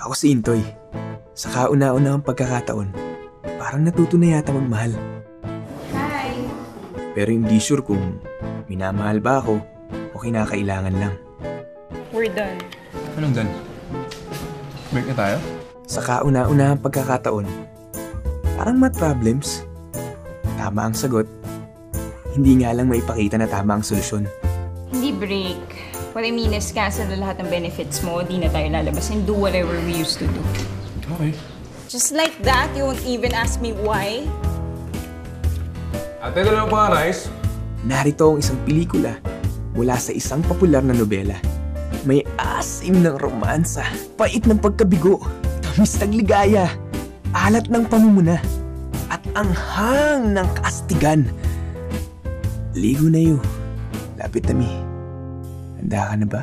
Ako si Intoy. Sa kauna-unahang pagkakataon, parang natuto na yata magmahal. Hi! Pero hindi sure kung minamahal ba ako o kinakailangan lang. We're done. Anong done? Break na tayo? Sa kauna-unahang pagkakataon, parang math problems. Tama ang sagot. Hindi nga lang maipakita na tama ang solusyon. Hindi break. What I mean is, cancel na lahat ng benefits mo, di na tayo lalabas and do whatever we used to do. Okay. Just like that, you won't even ask me why? Ate, dalawa pa nga rice. Narito ang isang pelikula mula sa isang popular na nobela. May asim ng romansa, pait ng pagkabigo, tamis ng ligaya, alat ng pamumuna, at anghang ng kaastigan. Ligo na yun. Lapit na mi. Handa ka na ba?